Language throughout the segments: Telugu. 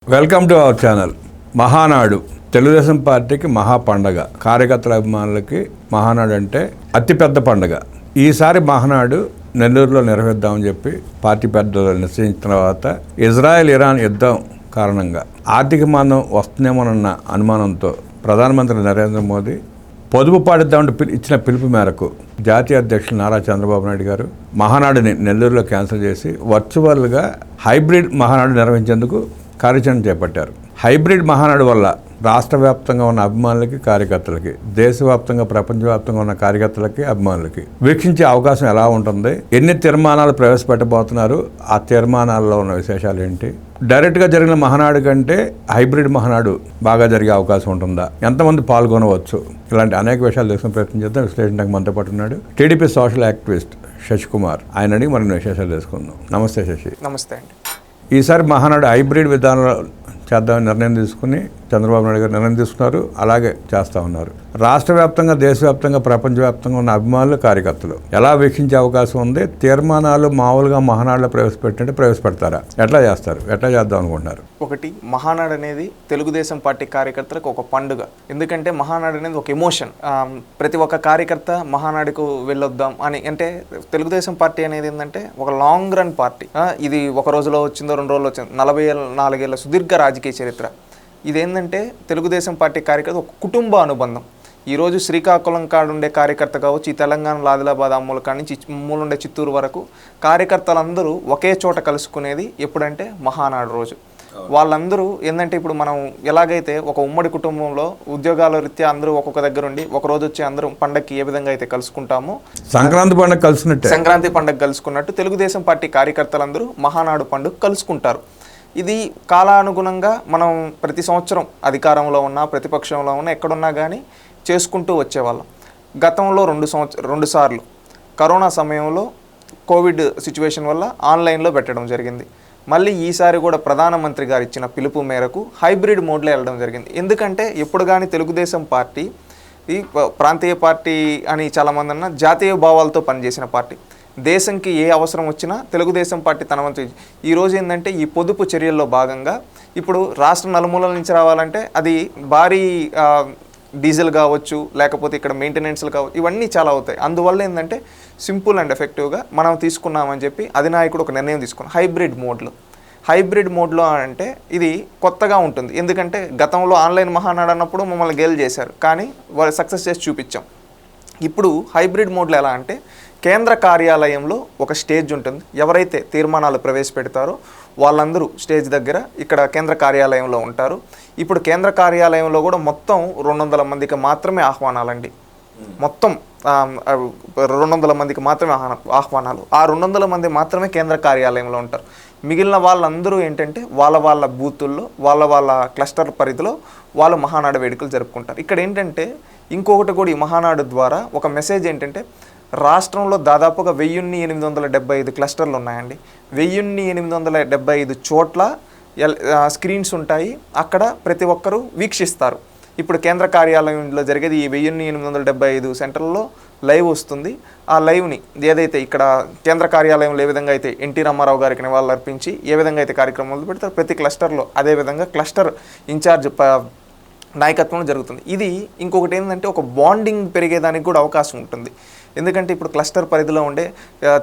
Welcome to our channel. Mahanadu Telugu Desam పార్టీకి మహా పండగ. కార్యకర్తల అభిమానులకి మహానాడు అంటే అతిపెద్ద పండగ. ఈసారి మహానాడు నెల్లూరులో నిర్వహిద్దామని చెప్పి పార్టీ పెద్దలు నిశ్చయించిన తర్వాత ఇజ్రాయెల్ ఇరాన్ యుద్ధం కారణంగా ఆర్థిక మాంద్యం వస్తుందేమోనన్న అనుమానంతో ప్రధానమంత్రి నరేంద్ర మోదీ పొదుపు పాటిద్దామని ఇచ్చిన పిలుపు మేరకు జాతీయ అధ్యక్షులు నారా చంద్రబాబు నాయుడు గారు మహానాడుని నెల్లూరులో క్యాన్సిల్ చేసి వర్చువల్గా హైబ్రిడ్ మహానాడు నిర్వహించేందుకు కార్యాచరణ చేపట్టారు. హైబ్రిడ్ మహానాడు వల్ల రాష్ట్ర వ్యాప్తంగా ఉన్న అభిమానులకి, కార్యకర్తలకి, దేశవ్యాప్తంగా ప్రపంచవ్యాప్తంగా ఉన్న కార్యకర్తలకి, అభిమానులకి వీక్షించే అవకాశం ఎలా ఉంటుంది, ఎన్ని తీర్మానాలు ప్రవేశపెట్టబోతున్నారు, ఆ తీర్మానాల్లో ఉన్న విశేషాలు ఏంటి, డైరెక్ట్గా జరిగిన మహానాడు కంటే హైబ్రిడ్ మహానాడు బాగా జరిగే అవకాశం ఉంటుందా, ఎంతమంది పాల్గొనవచ్చు, ఇలాంటి అనేక విషయాలు తెలుసుకుని ప్రయత్నం చేద్దాం. విశ్లేషణకు మనతో పాటు ఉన్నాడు టీడీపీ సోషల్ యాక్టివిస్ట్ శశికుమార్. ఆయన అడిగి మరిన్ని విశేషాలు తెలుసుకుందాం. నమస్తే శశి. నమస్తే అండి. ఈసారి మహానాడు హైబ్రిడ్ విధానంలో చేద్దామని నిర్ణయం తీసుకుని చంద్రబాబు నాయుడు గారు నిర్ణయం తీసుకున్నారు. అలాగే చేస్తూ ఉన్నారు. రాష్ట్ర వ్యాప్తంగా, దేశవ్యాప్తంగా, ప్రపంచవ్యాప్తంగా ఉన్న అభిమానులు, కార్యకర్తలు ఎలా వీక్షించే అవకాశం ఉంది? తీర్మానాలు మామూలుగా మహానాడులో ప్రవేశపెట్టినట్టు ప్రవేశపెడతారా? ఎట్లా చేస్తారు? ఎట్లా చేద్దాం అనుకుంటున్నారు? ఒకటి, మహానాడు అనేది తెలుగుదేశం పార్టీ కార్యకర్తలకు ఒక పండుగ. ఎందుకంటే మహానాడు అనేది ఒక ఎమోషన్. ప్రతి ఒక్క కార్యకర్త మహానాడుకు వెళ్ళొద్దాం అని, అంటే తెలుగుదేశం పార్టీ అనేది ఏంటంటే ఒక లాంగ్ రన్ పార్టీ. ఇది ఒక రోజులో వచ్చిందో 2 రోజులు వచ్చిందో, 44 ఏళ్ళ సుదీర్ఘ రాజకీయ చరిత్ర. ఇదేంటంటే తెలుగుదేశం పార్టీ కార్యకర్త ఒక కుటుంబ అనుబంధం. ఈరోజు శ్రీకాకుళం కాడు ఉండే కార్యకర్త కావచ్చు, ఈ తెలంగాణలో ఆదిలాబాద్ అమ్మూల కాడి నుంచి మూలుండే చిత్తూరు వరకు కార్యకర్తలందరూ ఒకే చోట కలుసుకునేది ఎప్పుడంటే మహానాడు రోజు. వాళ్ళందరూ ఏంటంటే ఇప్పుడు మనం ఎలాగైతే ఒక ఉమ్మడి కుటుంబంలో ఉద్యోగాల రీత్యా అందరూ ఒక్కొక్క దగ్గర ఉండి ఒక రోజు వచ్చి అందరూ పండగకి ఏ విధంగా అయితే కలుసుకుంటామో, సంక్రాంతి పండుగ కలుసుకున్నట్టు తెలుగుదేశం పార్టీ కార్యకర్తలందరూ మహానాడు పండుగ కలుసుకుంటారు. ఇది కాలానుగుణంగా మనం ప్రతి సంవత్సరం అధికారంలో ఉన్నా, ప్రతిపక్షంలో ఉన్నా, ఎక్కడున్నా కానీ చేసుకుంటూ వచ్చేవాళ్ళం. గతంలో 2 సార్లు కరోనా సమయంలో కోవిడ్ సిచ్యువేషన్ వల్ల ఆన్లైన్లో పెట్టడం జరిగింది. మళ్ళీ ఈసారి కూడా ప్రధానమంత్రి గారు ఇచ్చిన పిలుపు మేరకు హైబ్రిడ్ మోడ్లో వెళ్ళడం జరిగింది. ఎందుకంటే ఎప్పుడు కానీ తెలుగుదేశం పార్టీ ఈ ప్రాంతీయ పార్టీ అని చాలామంది అన్న జాతీయ భావాలతో పనిచేసిన పార్టీ. దేశంకి ఏ అవసరం వచ్చినా తెలుగుదేశం పార్టీ తన వంతు. ఈరోజు ఏంటంటే ఈ పొదుపు చర్యల్లో భాగంగా ఇప్పుడు రాష్ట్ర నలుమూలల నుంచి రావాలంటే అది భారీ డీజిల్ కావచ్చు, లేకపోతే ఇక్కడ మెయింటెనెన్స్లు కావచ్చు, ఇవన్నీ చాలా అవుతాయి. అందువల్ల ఏంటంటే సింపుల్ అండ్ ఎఫెక్టివ్గా మనం తీసుకున్నామని చెప్పి అధినాయకుడు ఒక నిర్ణయం తీసుకున్నాం. హైబ్రిడ్ మోడ్లో అంటే ఇది కొత్తగా ఉంటుంది. ఎందుకంటే గతంలో ఆన్లైన్ మహానాడు అన్నప్పుడు మమ్మల్ని గేల్ చేశారు, కానీ వాళ్ళు సక్సెస్ చేసి చూపించాం. ఇప్పుడు హైబ్రిడ్ మోడ్లో ఎలా అంటే కేంద్ర కార్యాలయంలో ఒక స్టేజ్ ఉంటుంది. ఎవరైతే తీర్మానాలు ప్రవేశపెడతారో వాళ్ళందరూ స్టేజ్ దగ్గర ఇక్కడ కేంద్ర కార్యాలయంలో ఉంటారు. ఇప్పుడు కేంద్ర కార్యాలయంలో కూడా మొత్తం 200 మందికి మాత్రమే ఆహ్వానాలండి. మొత్తం 200 మందికి మాత్రమే ఆహ్వానాలు. ఆ 200 మంది మాత్రమే కేంద్ర కార్యాలయంలో ఉంటారు. మిగిలిన వాళ్ళందరూ ఏంటంటే వాళ్ళ బూతుల్లో, వాళ్ళ క్లస్టర్ పరిధిలో వాళ్ళు మహానాడు వేడుకలు జరుపుకుంటారు. ఇక్కడ ఏంటంటే ఇంకొకటి కూడా, ఈ మహానాడు ద్వారా ఒక మెసేజ్ ఏంటంటే రాష్ట్రంలో దాదాపుగా 1875 క్లస్టర్లు ఉన్నాయండి. 1875 చోట్ల స్క్రీన్స్ ఉంటాయి. అక్కడ ప్రతి ఒక్కరూ వీక్షిస్తారు. ఇప్పుడు కేంద్ర కార్యాలయంలో జరిగేది ఈ 1875 సెంటర్లలో లైవ్ వస్తుంది. ఆ లైవ్ని ఏదైతే ఇక్కడ కేంద్ర కార్యాలయంలో ఏ విధంగా అయితే ఎన్టీ రామారావు గారికి నివాళులు అర్పించి ఏ విధంగా అయితే కార్యక్రమాలు పెడతారు, ప్రతి క్లస్టర్లో అదేవిధంగా క్లస్టర్ ఇన్ఛార్జ్ నాయకత్వం జరుగుతుంది. ఇది ఇంకొకటి ఏంటంటే ఒక బాండింగ్ పెరిగేదానికి కూడా అవకాశం ఉంటుంది. ఎందుకంటే ఇప్పుడు క్లస్టర్ పరిధిలో ఉండే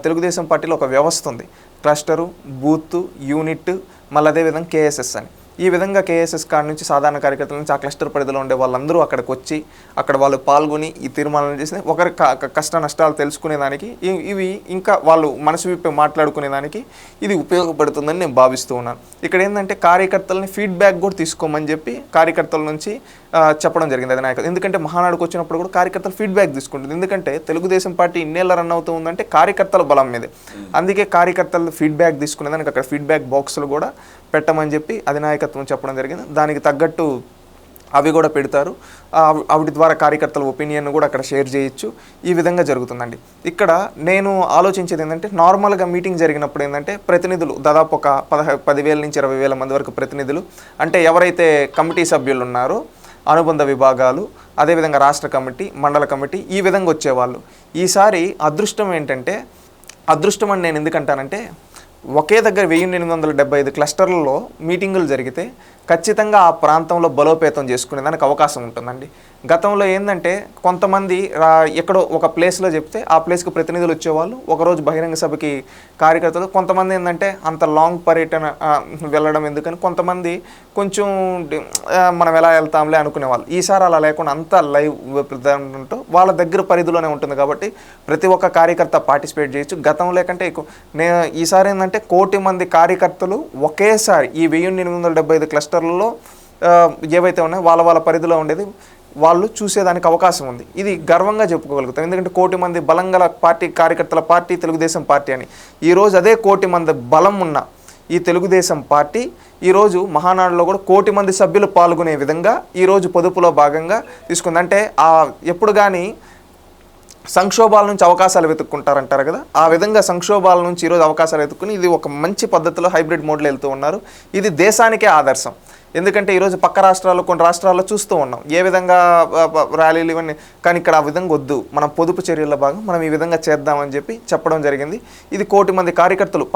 తెలుగుదేశం పార్టీలో ఒక వ్యవస్థ ఉంది. క్లస్టరు, బూత్, యూనిట్, మళ్ళీ అదేవిధంగా కేఎస్ఎస్ అని. ఈ విధంగా కేఎస్ఎస్ కాడి నుంచి సాధారణ కార్యకర్తల నుంచి ఆ క్లస్టర్ పరిధిలో ఉండే వాళ్ళందరూ అక్కడికి వచ్చి అక్కడ వాళ్ళు పాల్గొని ఈ తీర్మానాలు చేసి ఒకరి కష్ట నష్టాలు తెలుసుకునేదానికి, ఇవి ఇంకా వాళ్ళు మనసు విప్పి మాట్లాడుకునేదానికి ఇది ఉపయోగపడుతుందని నేను భావిస్తూ ఉన్నాను. ఇక్కడ ఏంటంటే కార్యకర్తలని ఫీడ్బ్యాక్ కూడా తీసుకోమని చెప్పి కార్యకర్తల నుంచి చెప్పడం జరిగింది అధినాయకులు. ఎందుకంటే మహానాడుకు వచ్చినప్పుడు కూడా కార్యకర్తలు ఫీడ్బ్యాక్ తీసుకుంటుంది. ఎందుకంటే తెలుగుదేశం పార్టీ ఇన్నేళ్ళ రన్ అవుతూ ఉందంటే కార్యకర్తల బలం మీదే. అందుకే కార్యకర్తలు ఫీడ్బ్యాక్ తీసుకునేదానికి అక్కడ ఫీడ్బ్యాక్ బాక్సులు కూడా పెట్టమని చెప్పి అధినాయకత్వం చెప్పడం జరిగింది. దానికి తగ్గట్టు అవి కూడా పెడతారు. వాటి ద్వారా కార్యకర్తల ఒపీనియన్ కూడా అక్కడ షేర్ చేయొచ్చు. ఈ విధంగా జరుగుతుందండి. ఇక్కడ నేను ఆలోచించేది ఏంటంటే నార్మల్గా మీటింగ్ జరిగినప్పుడు ఏంటంటే ప్రతినిధులు దాదాపు ఒక 10,000 నుంచి 20,000 మంది వరకు ప్రతినిధులు, అంటే ఎవరైతే కమిటీ సభ్యులు ఉన్నారో అనుబంధ విభాగాలు, అదేవిధంగా రాష్ట్ర కమిటీ, మండల కమిటీ, ఈ విధంగా వచ్చేవాళ్ళు. ఈసారి అదృష్టం ఏంటంటే, అదృష్టం అని నేను ఎందుకంటానంటే ఒకే దగ్గర 1875 క్లస్టర్లలో మీటింగులు జరిగితే ఖచ్చితంగా ఆ ప్రాంతంలో బలోపేతం చేసుకునే దానికి అవకాశం ఉంటుందండి. గతంలో ఏంటంటే కొంతమంది ఎక్కడో ఒక ప్లేస్లో చెప్తే ఆ ప్లేస్కి ప్రతినిధులు వచ్చేవాళ్ళు, ఒకరోజు బహిరంగ సభకి కార్యకర్తలు. కొంతమంది ఏంటంటే అంత లాంగ్ పర్యటన వెళ్ళడం ఎందుకని కొంతమంది కొంచెం మనం ఎలా వెళ్తాంలే అనుకునేవాళ్ళు. ఈసారి అలా లేకుండా అంతా లైవ్ ఉంటూ వాళ్ళ దగ్గర పరిధిలోనే ఉంటుంది కాబట్టి ప్రతి ఒక్క కార్యకర్త పార్టిసిపేట్ చేయొచ్చు. గతంలో కంటే ఎక్కువ ఈసారి ఏంటంటే 1 కోటి మంది కార్యకర్తలు ఒకేసారి ఈ 1875 క్లస్టర్లలో ఏవైతే ఉన్నాయో వాళ్ళ పరిధిలో ఉండేది వాళ్ళు చూసేదానికి అవకాశం ఉంది. ఇది గర్వంగా చెప్పుకోగలుగుతాం. ఎందుకంటే 1 కోటి మంది బలంగల పార్టీ కార్యకర్తల పార్టీ తెలుగుదేశం పార్టీ అని. ఈరోజు అదే 1 కోటి మంది బలం ఉన్న ఈ తెలుగుదేశం పార్టీ ఈరోజు మహానాడులో కూడా 1 కోటి మంది సభ్యులు పాల్గొనే విధంగా ఈరోజు పొదుపులో భాగంగా తీసుకుంది. అంటే ఎప్పుడు కానీ సంక్షోభాల నుంచి అవకాశాలు వెతుక్కుంటారంటారు కదా, ఆ విధంగా సంక్షోభాల నుంచి ఈరోజు అవకాశాలు వెతుక్కుని ఇది ఒక మంచి పద్ధతిలో హైబ్రిడ్ మోడ్లో వెళ్తూ ఉన్నారు. ఇది దేశానికే ఆదర్శం. ఎందుకంటే ఈరోజు పక్క రాష్ట్రాల్లో కొన్ని రాష్ట్రాల్లో చూస్తూ ఉన్నాం ఏ విధంగా ర్యాలీలు ఇవన్నీ, కానీ ఇక్కడ ఆ విధంగా వద్దు, మనం పొదుపు చర్యల భాగం మనం ఈ విధంగా చేద్దామని చెప్పి చెప్పడం జరిగింది. ఇది 1 కోటి మంది కార్యకర్తలు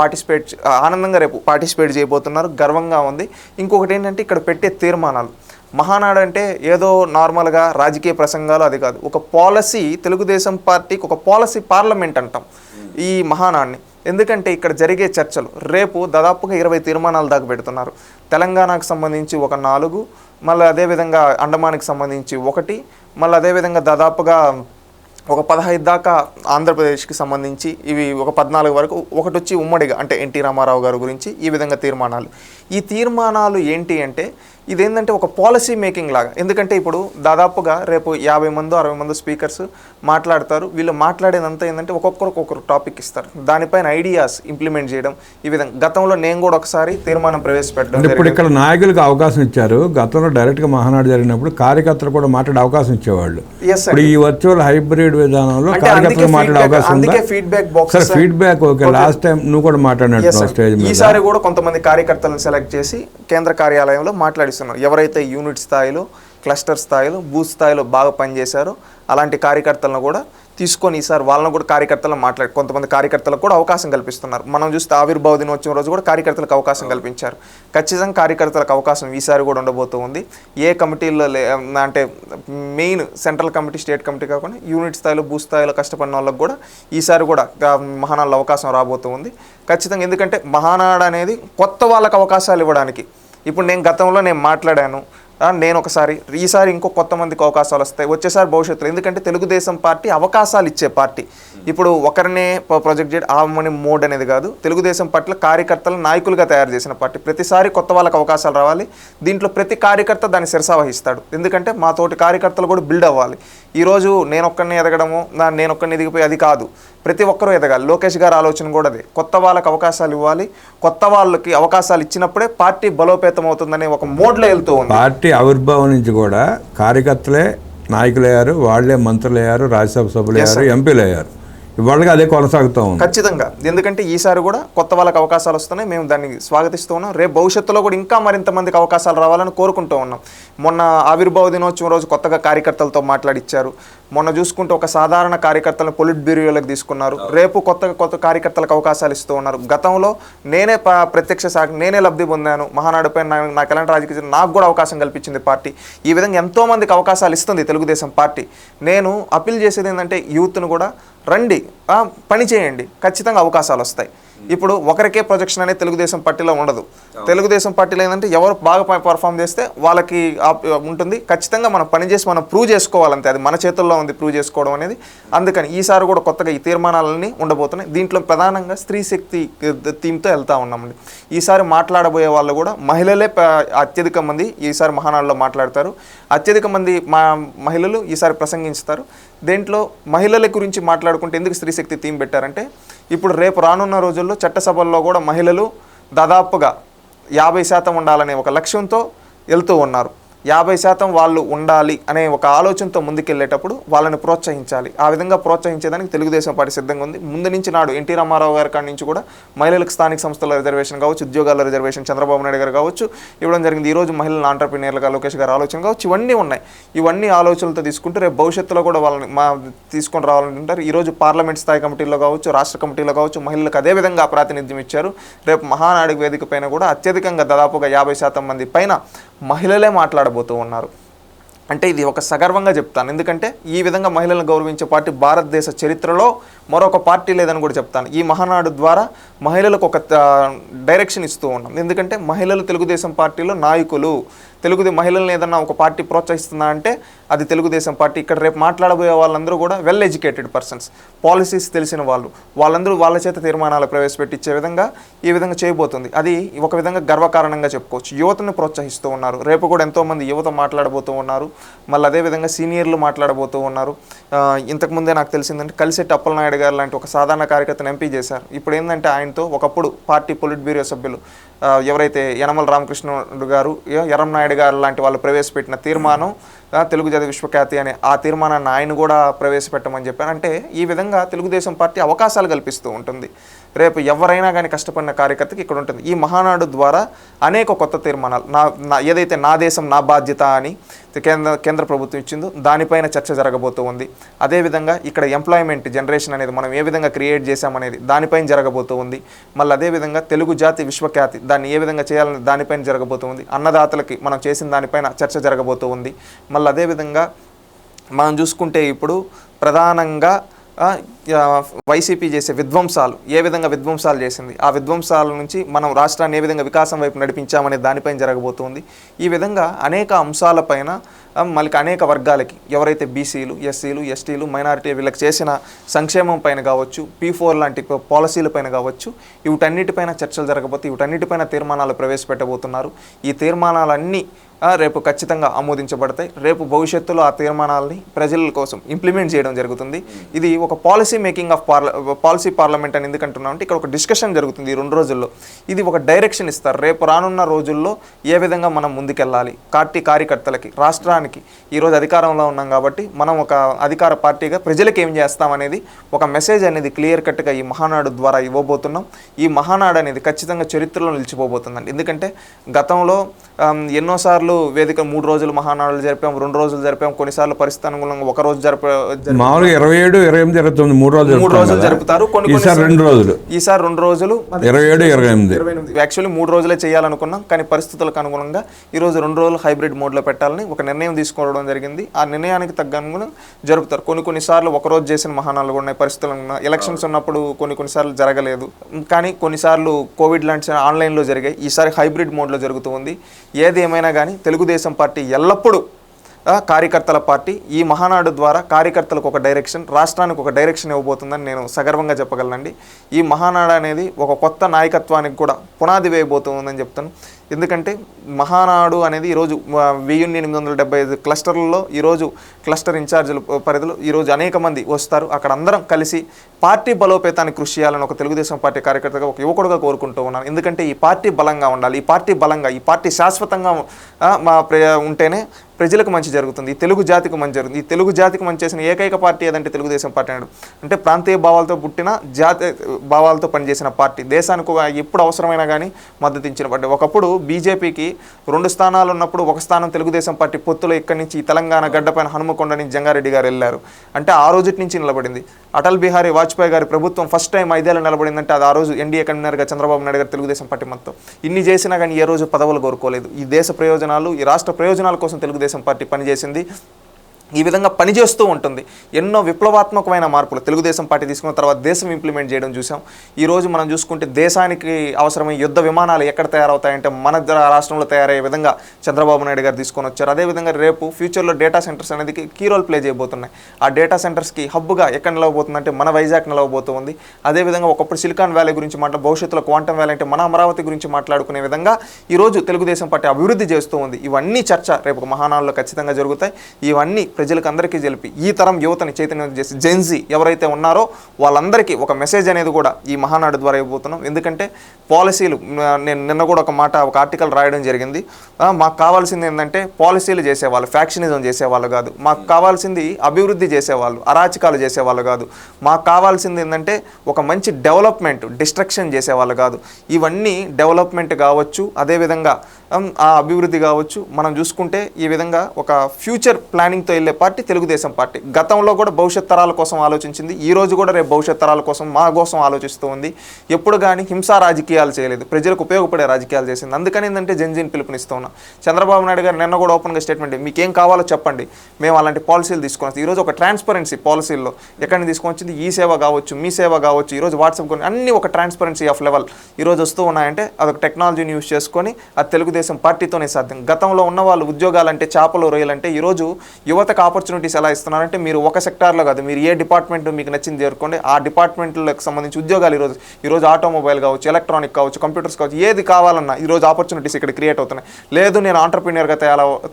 ఆనందంగా రేపు పార్టిసిపేట్ చేయబోతున్నారు. గర్వంగా ఉంది. ఇంకొకటి ఏంటంటే ఇక్కడ పెట్టే తీర్మానాలు, మహానాడు అంటే ఏదో నార్మల్గా రాజకీయ ప్రసంగాలు అది కాదు, ఒక పాలసీ. తెలుగుదేశం పార్టీకి ఒక పాలసీ పార్లమెంట్ అంటాం ఈ మహానాడుని. ఎందుకంటే ఇక్కడ జరిగే చర్చలు రేపు దాదాపుగా 20 తీర్మానాలు దాకా పెడుతున్నారు. తెలంగాణకు సంబంధించి ఒక 4, మళ్ళీ అదేవిధంగా అండమాన్కి సంబంధించి 1, మళ్ళీ అదేవిధంగా దాదాపుగా ఒక 15 దాకా ఆంధ్రప్రదేశ్కి సంబంధించి ఇవి ఒక 14 వరకు, ఒకటి వచ్చి ఉమ్మడిగా అంటే ఎన్టీ రామారావు గారి గురించి ఈ విధంగా తీర్మానాలు. ఈ తీర్మానాలు ఏంటి అంటే ఇదేంటంటే ఒక పాలసీ మేకింగ్ లాగా. ఎందుకంటే ఇప్పుడు దాదాపుగా రేపు 50 మందో 60 మందో స్పీకర్స్ మాట్లాడతారు. వీళ్ళు మాట్లాడేదంతా ఏంటంటే ఒక్కొక్కరు టాపిక్ ఇస్తారు, దానిపైన ఐడియాస్ ఇంప్లిమెంట్ చేయడం. ఈ విధంగా గతంలో నేను కూడా ఒకసారి తీర్మానం ప్రవేశపెట్టడం. ఇప్పుడు ఇక్కడ నాయకులకు అవకాశం ఇచ్చారు. గతంలో డైరెక్ట్గా మహానాడు జరిగినప్పుడు కార్యకర్తలు కూడా మాట్లాడే అవకాశం ఇచ్చేవాళ్ళు. ఇప్పుడు ఈ వర్చువల్ హైబ్రిడ్ విధానంలో కార్యకర్తలు మాట్లాడే అవకాశం ఉంది. Feedback okay. లాస్ట్ టైం నువ్వు కూడా మాట్లాడినట్టు స్టేజ్ మీద. ఈసారి కూడా కొంతమంది కార్యకర్తలను సెలెక్ట్ చేసి కేంద్ర కార్యాలయంలో మాట్లాడిస్తున్నారు. ఎవరైతే యూనిట్ స్థాయిలో, క్లస్టర్ స్థాయిలో, బూత్ స్థాయిలో బాగా పనిచేశారో అలాంటి కార్యకర్తలను కూడా తీసుకొని ఈసారి వాళ్ళను కూడా కార్యకర్తలను కొంతమంది కార్యకర్తలకు కూడా అవకాశం కల్పిస్తున్నారు. మనం చూస్తే ఆవిర్భావ దినోత్సవం రోజు కూడా కార్యకర్తలకు అవకాశం కల్పించారు. ఖచ్చితంగా కార్యకర్తలకు అవకాశం ఈసారి కూడా ఉండబోతూ ఉంది. ఏ కమిటీల్లో అంటే main central committee, state committee కాకుండా యూనిట్ స్థాయిలో, బూత్ స్థాయిలో కష్టపడిన వాళ్ళకు కూడా ఈసారి కూడా మహానాడులో అవకాశం రాబోతూ ఉంది ఖచ్చితంగా. ఎందుకంటే మహానాడు అనేది కొత్త వాళ్ళకు అవకాశాలు ఇవ్వడానికి. ఇప్పుడు నేను గతంలో మాట్లాడాను, నేను ఒకసారి, ఈసారి ఇంకో కొత్త మందికి అవకాశాలు వస్తాయి వచ్చేసారి భవిష్యత్తులో. ఎందుకంటే తెలుగుదేశం పార్టీ అవకాశాలు ఇచ్చే పార్టీ. ఇప్పుడు ఒకరినే ప్రొజెక్ట్ చేయడం ఆ మోడ్ అనేది కాదు. తెలుగుదేశం పార్టీలో కార్యకర్తలు నాయకులుగా తయారు చేసిన పార్టీ. ప్రతిసారి కొత్త వాళ్ళకి అవకాశాలు రావాలి. దీంట్లో ప్రతి కార్యకర్త దాన్ని శిరసావహిస్తాడు. ఎందుకంటే మా తోటి కార్యకర్తలు కూడా బిల్డ్ అవ్వాలి. ఈరోజు నేనొక్కరిని ఎదగడము, నేనొక్కరిని ఎదిగిపోయి అది కాదు, ప్రతి ఒక్కరూ ఎదగాలి. లోకేష్ గారి ఆలోచన కూడా అదే. కొత్త వాళ్ళకి అవకాశాలు ఇవ్వాలి. కొత్త వాళ్ళకి అవకాశాలు ఇచ్చినప్పుడే పార్టీ బలోపేతం అవుతుందనే ఒక మోడ్లో వెళ్తూ ఉంది. పార్టీ ఆవిర్భావం నుంచి కూడా కార్యకర్తలే నాయకులు అయ్యారు, వాళ్లే మంత్రులు అయ్యారు, రాజ్యసభ సభ్యులు అయ్యారు, ఎంపీలు అయ్యారు. ఇవాళగా అదే కొనసాగుతూ ఉంది ఖచ్చితంగా. ఎందుకంటే ఈసారి కూడా కొత్త వాళ్ళకి అవకాశాలు వస్తున్నాయి. మేము దాన్ని స్వాగతిస్తూ ఉన్నాం. రేపు భవిష్యత్తులో కూడా ఇంకా మరింత మందికి అవకాశాలు రావాలని కోరుకుంటూ ఉన్నాం. మొన్న ఆవిర్భావ దినోత్సవం రోజు కొత్తగా కార్యకర్తలతో మాట్లాడిచ్చారు. మొన్న చూసుకుంటే ఒక సాధారణ కార్యకర్తలను పొలిట్ బ్యూరోలకు తీసుకున్నారు. రేపు కొత్త కార్యకర్తలకు అవకాశాలు ఇస్తూ ఉన్నారు. గతంలో నేనే ప్రత్యక్ష సాక్షి, నేనే లబ్ధి పొందాను మహానాడుపై, నాకు ఎలాంటి రాజకీయ, నాకు కూడా అవకాశం కల్పించింది పార్టీ. ఈ విధంగా ఎంతో మందికి అవకాశాలు ఇస్తుంది తెలుగుదేశం పార్టీ. నేను అప్పీల్ చేసేది ఏంటంటే యూత్ను కూడా రండి, పని చేయండి, ఖచ్చితంగా అవకాశాలు వస్తాయి. ఇప్పుడు ఒకరికే ప్రొజెక్షన్ అనేది తెలుగుదేశం పార్టీలో ఉండదు. తెలుగుదేశం పార్టీలో ఏంటంటే ఎవరు బాగా పర్ఫామ్ చేస్తే వాళ్ళకి ఉంటుంది. ఖచ్చితంగా మనం పనిచేసి మనం ప్రూవ్ చేసుకోవాలంతే. అది మన చేతుల్లో ఉంది ప్రూవ్ చేసుకోవడం అనేది. అందుకని ఈసారి కూడా కొత్తగా ఈ తీర్మానాలన్నీ ఉండబోతున్నాయి. దీంట్లో ప్రధానంగా స్త్రీ శక్తి థీమ్తో వెళ్తూ ఉన్నామండి. ఈసారి మాట్లాడబోయే వాళ్ళు కూడా మహిళలే అత్యధిక మంది ఈసారి మహానాడులో మాట్లాడతారు. అత్యధిక మంది మహిళలు ఈసారి ప్రసంగిస్తారు. దేంట్లో మహిళల గురించి మాట్లాడుకుంటే ఎందుకు స్త్రీ శక్తి థీమ్ పెట్టారంటే ఇప్పుడు రేపు రానున్న రోజుల్లో చట్టసభల్లో కూడా మహిళలు దాదాపుగా 50% ఉండాలనే ఒక లక్ష్యంతో వెళ్తూ ఉన్నారు. 50% వాళ్ళు ఉండాలి అనే ఒక ఆలోచనతో ముందుకెళ్ళేటప్పుడు వాళ్ళని ప్రోత్సహించాలి. ఆ విధంగా ప్రోత్సహించేదానికి తెలుగుదేశం పార్టీ సిద్ధంగా ఉంది. ముందు నుంచి నాడు ఎన్టీ రామారావు గారి కాడి నుంచి కూడా మహిళలకు స్థానిక సంస్థల రిజర్వేషన్ కావచ్చు, ఉద్యోగాల రిజర్వేషన్ చంద్రబాబు నాయుడు గారు కావచ్చు ఇవ్వడం జరిగింది. ఈరోజు మహిళల ఆంటర్ప్రీనియర్లుగా లోకేష్ గారి ఆలోచన కావచ్చు, ఇవన్నీ ఉన్నాయి. ఇవన్నీ ఆలోచనలతో తీసుకుంటే రేపు భవిష్యత్తులో కూడా వాళ్ళని తీసుకొని రావాలంటారు. ఈరోజు పార్లమెంట్ స్థాయి కమిటీలో కావచ్చు, రాష్ట్ర కమిటీలో కావచ్చు మహిళలకు అదేవిధంగా ప్రాతినిధ్యం ఇచ్చారు. రేపు మహానాడు వేదిక పైన కూడా అత్యధికంగా దాదాపుగా 50% మంది పైన మహిళలే మాట్లాడబోతూ ఉన్నారు. అంటే ఇది ఒక సగర్వంగా చెప్తాను. ఎందుకంటే ఈ విధంగా మహిళలను గౌరవించే పార్టీ భారతదేశ చరిత్రలో మరొక పార్టీ లేదని కూడా చెప్తాను. ఈ మహానాడు ద్వారా మహిళలకు ఒక డైరెక్షన్ ఇస్తూ ఉన్నాం. ఎందుకంటే మహిళలు తెలుగుదేశం పార్టీలో నాయకులు. మహిళలను ఏదన్నా ఒక పార్టీ ప్రోత్సహిస్తుందా అంటే అది తెలుగుదేశం పార్టీ. ఇక్కడ రేపు మాట్లాడబోయే వాళ్ళందరూ కూడా వెల్ ఎడ్యుకేటెడ్ పర్సన్స్, పాలసీస్ తెలిసిన వాళ్ళందరూ వాళ్ళ చేత తీర్మానాలు ప్రవేశపెట్టించే విధంగా ఈ విధంగా చేయబోతుంది. అది ఒక విధంగా గర్వకారణంగా చెప్పుకోవచ్చు. యువతను ప్రోత్సహిస్తూ ఉన్నారు. రేపు కూడా ఎంతోమంది యువత మాట్లాడబోతూ ఉన్నారు. మళ్ళీ అదేవిధంగా సీనియర్లు మాట్లాడబోతూ ఉన్నారు. ఇంతకుముందే నాకు తెలిసిందంటే కలిసెట్టి అప్పలనాయుడు గారు లాంటి ఒక సాధారణ కార్యకర్తను ఎంపీ చేశారు. ఇప్పుడు ఏంటంటే ఆయనతో ఒకప్పుడు పార్టీ పొలిట్ బ్యూరో సభ్యులు ఎవరైతే యనమల రామకృష్ణుడు గారు, ఎర్రంనాయుడు గారు లాంటి వాళ్ళు ప్రవేశపెట్టిన తీర్మానం తెలుగు జాతి విశ్వఖ్యాతి అనే ఆ తీర్మానాన్ని ఆయన కూడా ప్రవేశపెట్టమని చెప్పారు. అంటే ఈ విధంగా తెలుగుదేశం పార్టీ అవకాశాలు కల్పిస్తూ ఉంటుంది. రేపు ఎవరైనా కానీ కష్టపడిన కార్యకర్తకి ఇక్కడ ఉంటుంది. ఈ మహానాడు ద్వారా అనేక కొత్త తీర్మానాలు ఏదైతే నా దేశం నా బాధ్యత అని కేంద్ర ప్రభుత్వం ఇచ్చిందో దానిపైన చర్చ జరగబోతూ ఉంది. అదేవిధంగా ఇక్కడ ఎంప్లాయ్మెంట్ జనరేషన్ అనేది మనం ఏ విధంగా క్రియేట్ చేశామనేది దానిపైన జరగబోతూ ఉంది. మళ్ళీ అదేవిధంగా తెలుగు జాతి విశ్వఖ్యాతి దాన్ని ఏ విధంగా చేయాలని దానిపైన జరగబోతూ ఉంది. అన్నదాతలకి మనం చేసిన దానిపైన చర్చ జరగబోతూ ఉంది. మళ్ళీ అదేవిధంగా మనం చూసుకుంటే ఇప్పుడు ప్రధానంగా వైసీపీ చేసే విధ్వంసాలు ఏ విధంగా విధ్వంసాలు చేసింది, ఆ విధ్వంసాల నుంచి మనం రాష్ట్రాన్ని ఏ విధంగా వికాసం వైపు నడిపించామనే దానిపైన జరగబోతుంది. ఈ విధంగా అనేక అంశాలపైన మళ్ళీ అనేక వర్గాలకి ఎవరైతే బీసీలు, ఎస్సీలు, ఎస్టీలు, మైనారిటీ వీళ్ళకి చేసిన సంక్షేమం పైన కావచ్చు, P4 లాంటి పాలసీల పైన కావచ్చు, వీటన్నిటిపైన చర్చలు జరగబోతే వీటన్నిటిపైన తీర్మానాలు ప్రవేశపెట్టబోతున్నారు. ఈ తీర్మానాలన్నీ రేపు ఖచ్చితంగా ఆమోదించబడతాయి. రేపు భవిష్యత్తులో ఆ తీర్మానాలని ప్రజల కోసం ఇంప్లిమెంట్ చేయడం జరుగుతుంది. ఇది ఒక policy making of policy parliament అని ఎందుకంటున్నాం అంటే ఇక్కడ ఒక డిస్కషన్ జరుగుతుంది ఈ 2 రోజుల్లో. ఇది ఒక డైరెక్షన్ ఇస్తారు. రేపు రానున్న రోజుల్లో ఏ విధంగా మనం ముందుకెళ్ళాలి, పార్టీ కార్యకర్తలకి, రాష్ట్రానికి. ఈరోజు అధికారంలో ఉన్నాం కాబట్టి మనం ఒక అధికార పార్టీగా ప్రజలకు ఏం చేస్తామనేది ఒక మెసేజ్ అనేది క్లియర్ కట్గా ఈ మహానాడు ద్వారా ఇవ్వబోతున్నాం. ఈ మహానాడు అనేది ఖచ్చితంగా చరిత్రలో నిలిచిపోబోతుందండి. ఎందుకంటే గతంలో ఎన్నోసార్లు వేదిక 3 రోజులు మహానాడులు జరిపాం, 2 రోజులు జరిపాం, కొన్నిసార్లు పరిస్థితి అనుగుణంగా ఒక రోజు మామూలుగా 27, 28 జరుగుతుంది. 3 రోజులు జరుపుతారు. ఈసారి 2 రోజులు 2 రోజులు 27, 28 యాక్చువల్లీ 3 రోజులే చేయాలనుకున్నాం. కానీ పరిస్థితులకు అనుగుణంగా ఈరోజు 2 రోజులు హైబ్రిడ్ మోడ్లో పెట్టాలని ఒక నిర్ణయం తీసుకోవడం జరిగింది. ఆ నిర్ణయానికి తగ్గ అనుగుణంగా జరుపుతారు. కొన్నిసార్లు ఒక రోజు చేసిన మహానాడులు ఉన్నాయి. పరిస్థితులు ఎలక్షన్స్ ఉన్నప్పుడు కొన్నిసార్లు జరగలేదు. కానీ కొన్నిసార్లు కోవిడ్ లాంటి ఆన్లైన్లో జరిగాయి. ఈసారి హైబ్రిడ్ మోడ్లో జరుగుతూ ఉంది. ఏది ఏమైనా కానీ తెలుగుదేశం పార్టీ ఎల్లప్పుడూ కార్యకర్తల పార్టీ. ఈ మహానాడు ద్వారా కార్యకర్తలకు ఒక డైరెక్షన్, రాష్ట్రానికి ఒక డైరెక్షన్ ఇవ్వబోతుందని నేను సగర్వంగా చెప్పగలనండి. ఈ మహానాడు అనేది ఒక కొత్త నాయకత్వానికి కూడా పునాది వేయబోతుందని చెప్తాను. ఎందుకంటే మహానాడు అనేది ఈరోజు 1875 క్లస్టర్లలో ఈరోజు క్లస్టర్ ఇన్ఛార్జీల పరిధిలో ఈరోజు అనేక మంది వస్తారు. అక్కడ అందరం కలిసి పార్టీ బలోపేతానికి కృషి చేయాలని ఒక తెలుగుదేశం పార్టీ కార్యకర్తగా ఒక యువకుడుగా కోరుకుంటూ ఉన్నాను. ఎందుకంటే ఈ పార్టీ బలంగా ఉండాలి. ఈ పార్టీ శాశ్వతంగా ఉంటేనే ప్రజలకు మంచి జరుగుతుంది. ఈ తెలుగు జాతికి మంచి జరుగుతుంది. ఈ తెలుగు జాతికి మంచి చేసిన ఏకైక పార్టీ ఏదంటే తెలుగుదేశం పార్టీ అన్నాడు. అంటే ప్రాంతీయ భావాలతో పుట్టిన జాతీయ భావాలతో పనిచేసిన పార్టీ. దేశానికి ఎప్పుడు అవసరమైనా కానీ మద్దతు ఇచ్చిన పార్టీ. ఒకప్పుడు బీజేపీకి 2 స్థానాలు ఉన్నప్పుడు ఒక స్థానం తెలుగుదేశం పార్టీ పొత్తులో ఇక్కడి నుంచి తెలంగాణ గడ్డపైన హనుమకొండ నుంచి జంగారెడ్డి గారు వెళ్ళారు. అంటే ఆ రోజు నుంచి నిలబడింది. అటల్ బిహారీ వాజ్పేయి గారి ప్రభుత్వం ఫస్ట్ టైం 5 ఏళ్ళు నిలబడిందంటే అది ఆ రోజు ఎన్డీఏ కన్వీనర్గా చంద్రబాబు నాయుడు గారు తెలుగుదేశం పార్టీ మొత్తం ఇన్ని చేసినా కానీ ఏ రోజు పదవులు కోరుకోలేదు. ఈ దేశ ప్రయోజనాలు, ఈ రాష్ట్ర ప్రయోజనాల కోసం తెలుగుదేశం పార్టీ పనిచేసింది. ఈ విధంగా పనిచేస్తూ ఉంటుంది. ఎన్నో విప్లవాత్మకమైన మార్పులు తెలుగుదేశం పార్టీ తీసుకున్న తర్వాత దేశం ఇంప్లిమెంట్ చేయడం చూసాం. ఈరోజు మనం చూసుకుంటే దేశానికి అవసరమైన యుద్ధ విమానాలు ఎక్కడ తయారవుతాయంటే మన రాష్ట్రంలో తయారయ్యే విధంగా చంద్రబాబు నాయుడు గారు తీసుకొని వచ్చారు. అదేవిధంగా రేపు ఫ్యూచర్లో డేటా సెంటర్స్ అనేది కీ రోల్ ప్లే చేయబోతున్నాయి. ఆ డేటా సెంటర్స్కి హబ్గా ఎక్కడ నిలవబోతుందంటే మన వైజాగ్ నిలవబోతుంది. అదేవిధంగా ఒకప్పుడు సిలికాన్ వ్యాలీ గురించి భవిష్యత్తులో క్వాంటమ్ వ్యాలీ అంటే మన అమరావతి గురించి మాట్లాడుకునే విధంగా ఈరోజు తెలుగుదేశం పార్టీ అభివృద్ధి చేస్తూ ఉంది. ఇవన్నీ చర్చ రేపు మహానాడులో ఖచ్చితంగా జరుగుతాయి. ఇవన్నీ ప్రజలకు అందరికీ తెలిపి ఈ తరం యువతని చైతన్యం చేసి జెన్జీ ఎవరైతే ఉన్నారో వాళ్ళందరికీ ఒక మెసేజ్ అనేది కూడా ఈ మహానాడు ద్వారా ఇవ్వబోతున్నాం. ఎందుకంటే పాలసీలు నేను నిన్న కూడా ఒక ఆర్టికల్ రాయడం జరిగింది. మాకు కావాల్సింది ఏంటంటే పాలసీలు చేసేవాళ్ళు, ఫ్యాక్షనిజం చేసేవాళ్ళు కాదు. మాకు కావాల్సింది అభివృద్ధి చేసేవాళ్ళు, అరాచకాలు చేసేవాళ్ళు కాదు. మాకు కావాల్సింది ఏంటంటే ఒక మంచి డెవలప్మెంట్, డిస్ట్రక్షన్ చేసేవాళ్ళు కాదు. ఇవన్నీ డెవలప్మెంట్ కావచ్చు, అదేవిధంగా ఆ అభివృద్ధి కావచ్చు. మనం చూసుకుంటే ఈ విధంగా ఒక ఫ్యూచర్ ప్లానింగ్తో వెళ్ళే పార్టీ తెలుగుదేశం పార్టీ. గతంలో కూడా భవిష్యత్ తరాల కోసం ఆలోచించింది, ఈ రోజు కూడా రేపు భవిష్యత్ తరాల కోసం మా కోసం ఆలోచిస్తూ ఉంది. ఎప్పుడు కానీ హింసా రాజకీయాలు చేయలేదు, ప్రజలకు ఉపయోగపడే రాజకీయాలు చేసింది. అందుకని ఏంటంటే జెన్జీని పిలుపునిస్తూ ఉన్నాం. చంద్రబాబు నాయుడు గారు నిన్న కూడా ఓపెన్గా స్టేట్మెంట్, మీకేం కావాలో చెప్పండి, మేము అలాంటి పాలసీలు తీసుకొని వస్తాం. ఈరోజు ఒక ట్రాన్స్పరెన్సీ పాలసీల్లో ఎక్కడిని తీసుకొని వచ్చింది, ఈ సేవ కావచ్చు, మీ సేవ కావచ్చు, ఈరోజు వాట్సాప్ కొన్ని అన్నీ ఒక ట్రాన్స్పరెన్సీ ఆఫ్ లెవెల్ ఈరోజు వస్తూ ఉన్నాయంటే అదొక టెక్నాలజీని యూజ్ చేసుకొని అది తెలుగుదేశం పార్టీతోనే సాధ్యం. గతంలో ఉన్న వాళ్ళు ఉద్యోగాలంటే చేపలు రొయ్యలంటే ఈరోజు యువతకు ఆపర్చునిటీస్ ఎలా ఇస్తున్నారంటే మీరు ఒక సెక్టార్లో కాదు, మీరు ఏ డిపార్ట్మెంట్ మీకు నచ్చింది చేరుకోండి, ఆ డిపార్ట్మెంట్లకు సంబంధించి ఉద్యోగాలు ఈరోజు ఆటోమొబైల్ కావచ్చు, ఎలక్ట్రానిక్ కావచ్చు, కంప్యూటర్స్ కావచ్చు, ఏది కావాలన్నా ఈరోజు ఆపర్చునిటీస్ ఇక్కడ క్రియేట్ అవుతున్నాయి. లేదు నేను ఆంటర్ప్రీనియర్గా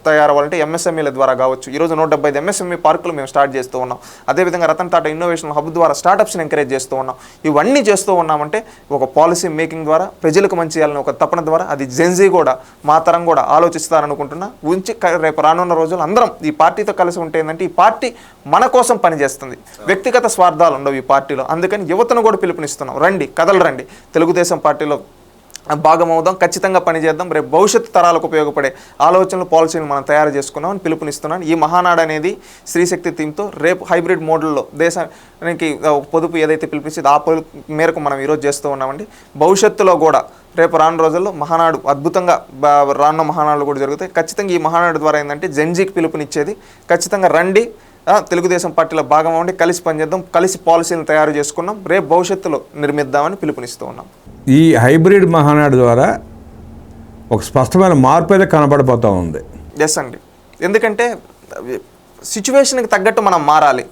తయారవ్వాలంటే ఎంఎస్ఎంఈల ద్వారా కావచ్చు. ఈరోజు 175 ఎంఎస్ఎంఈ పార్కులు మేము స్టార్ట్ చేస్తూ ఉన్నాం. అదేవిధంగా రతన్ టాటా ఇన్నోవేషన్ హబ్ ద్వారా స్టార్టప్స్ని ఎంకరేజ్ చేస్తూ ఉన్నాం. ఇవన్నీ చేస్తూ ఉన్నామంటే ఒక పాలసీ మేకింగ్ ద్వారా ప్రజలకు మంచి చేయాలని ఒక తపన ద్వారా అది జెన్జీ కూడా మా తరం కూడా ఆలోచిస్తారనుకుంటున్నా. రేపు రానున్న రోజులు అందరం ఈ పార్టీతో కలిసి ఉంటే ఏంటంటే ఈ పార్టీ మన కోసం పనిచేస్తుంది, వ్యక్తిగత స్వార్థాలు ఉండవు ఈ పార్టీలో. అందుకని యువతను కూడా పిలుపునిస్తున్నాం, రండి కథలు రండి, తెలుగుదేశం పార్టీలో భాగమవుదాం, ఖచ్చితంగా పనిచేద్దాం. రేపు భవిష్యత్తు తరాలకు ఉపయోగపడే ఆలోచనలు, పాలసీలు మనం తయారు చేసుకున్నామని పిలుపునిస్తున్నాను. ఈ మహానాడు అనేది స్త్రీశక్తి థీమ్తో రేపు హైబ్రిడ్ మోడల్లో దేశానికి పొదుపు ఏదైతే పిలిపించిందో ఆ పొదుపు మేరకు మనం ఈరోజు చేస్తూ ఉన్నామండి. భవిష్యత్తులో కూడా రేపు రాను రోజుల్లో మహానాడు అద్భుతంగా రానున్న మహానాడులు కూడా జరుగుతాయి. ఖచ్చితంగా ఈ మహానాడు ద్వారా ఏంటంటే జెన్జీకి పిలుపునిచ్చేది, ఖచ్చితంగా రండి, తెలుగుదేశం పార్టీలో భాగం అవ్వండి, కలిసి పనిచేద్దాం, కలిసి పాలసీలను తయారు చేసుకున్నాం, రేపు భవిష్యత్తులో నిర్మిద్దామని పిలుపునిస్తూ ఉన్నాం. ఈ హైబ్రిడ్ మహానాడు ద్వారా ఒక స్పష్టమైన మార్పు అయితే కనబడిపోతూ ఉంది. ఎస్ అండి, ఎందుకంటే సిచ్యువేషన్కి తగ్గట్టు మనం మారాలి.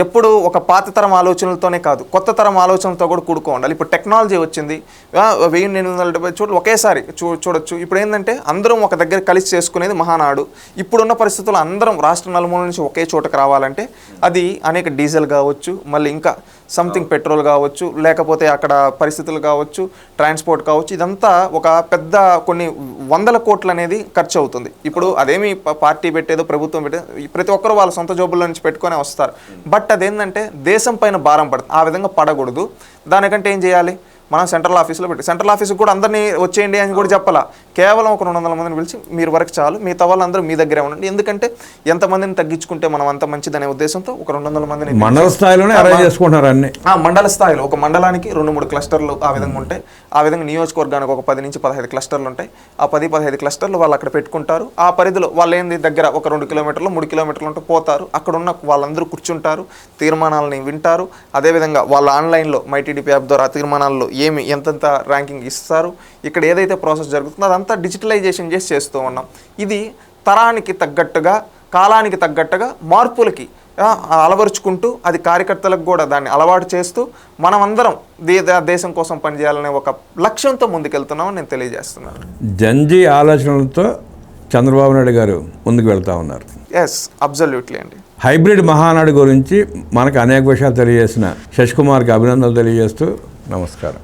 ఎప్పుడు ఒక పాత తరం ఆలోచనలతోనే కాదు, కొత్త తరం ఆలోచనలతో కూడా కూడుకో ఉండాలి. ఇప్పుడు టెక్నాలజీ వచ్చింది, 1870 చోట్ల ఒకేసారి చూడొచ్చు. ఇప్పుడు ఏంటంటే అందరం ఒక దగ్గర కలిసి చేసుకునేది మహానాడు. ఇప్పుడున్న పరిస్థితుల్లో అందరం రాష్ట్ర నలుమూల నుంచి ఒకే చోటకు రావాలంటే అది అనేక డీజిల్ కావచ్చు, మళ్ళీ ఇంకా సంథింగ్ పెట్రోల్ కావచ్చు, లేకపోతే అక్కడ పరిస్థితులు కావచ్చు, ట్రాన్స్పోర్ట్ కావచ్చు, ఇదంతా ఒక పెద్ద కొన్ని వందల కోట్లు అనేది ఖర్చు అవుతుంది. ఇప్పుడు అదేమి పార్టీ పెట్టేదో ప్రభుత్వం పెట్టేదో ప్రతి ఒక్కరు వాళ్ళ సొంత జోబుల్లో నుంచి పెట్టుకునే వస్తారు. బట్ అదేంటంటే దేశం పైన భారం పడుతుంది, ఆ విధంగా పడకూడదు. దానికంటే ఏం చేయాలి, మనం సెంట్రల్ ఆఫీస్లో పెట్టి సెంట్రల్ ఆఫీస్కి కూడా అందరినీ వచ్చేయండి అని కూడా చెప్పాలా. కేవలం ఒక 200 మందిని పిలిచి మీరు వరకు చాలు, మిగతా వాళ్ళందరూ మీ దగ్గరే ఉండండి. ఎందుకంటే ఎంతమందిని తగ్గించుకుంటే మనం అంత మంచిదనే ఉద్దేశంతో ఒక 200 మందిని మండల స్థాయిలోనే అరేంజ్ చేసుకుంటున్నారు అన్ని. మండల స్థాయిలో ఒక మండలానికి 2-3 క్లస్టర్లు ఆ విధంగా ఉంటాయి. ఆ విధంగా నియోజకవర్గానికి ఒక 10 నుంచి 15 క్లస్టర్లు ఉంటాయి. ఆ 10-15 క్లస్టర్లు వాళ్ళు అక్కడ పెట్టుకుంటారు. ఆ పరిధిలో వాళ్ళు ఏంది దగ్గర ఒక 2 కిలోమీటర్లు 3 కిలోమీటర్లు ఉంటే పోతారు. అక్కడ ఉన్న వాళ్ళందరూ కూర్చుంటారు, తీర్మానాలని వింటారు. అదేవిధంగా వాళ్ళు ఆన్లైన్లో మైటీడీపీ యాప్ ద్వారా తీర్మానాల్లో ఏమి ఎంతెంత ర్యాంకింగ్ ఇస్తారు, ఇక్కడ ఏదైతే ప్రాసెస్ జరుగుతుందో అదంతా డిజిటలైజేషన్ చేసి చేస్తూ ఉన్నాం. ఇది తరానికి తగ్గట్టుగా, కాలానికి తగ్గట్టుగా మార్పులకి అలవరుచుకుంటూ అది కార్యకర్తలకు కూడా దాన్ని అలవాటు చేస్తూ మనమందరం దేశం కోసం పనిచేయాలనే ఒక లక్ష్యంతో ముందుకెళ్తున్నామని నేను తెలియజేస్తున్నాను. జెన్జీ ఆలోచనలతో చంద్రబాబు నాయుడు గారు ముందుకు వెళ్తూ ఉన్నారు. ఎస్, అబ్సల్యూట్లీ అండి. హైబ్రిడ్ మహానాడు గురించి మనకు అనేక విషయాలు తెలియజేసిన శశికుమార్కి అభినందనలు తెలియజేస్తూ నమస్కారం.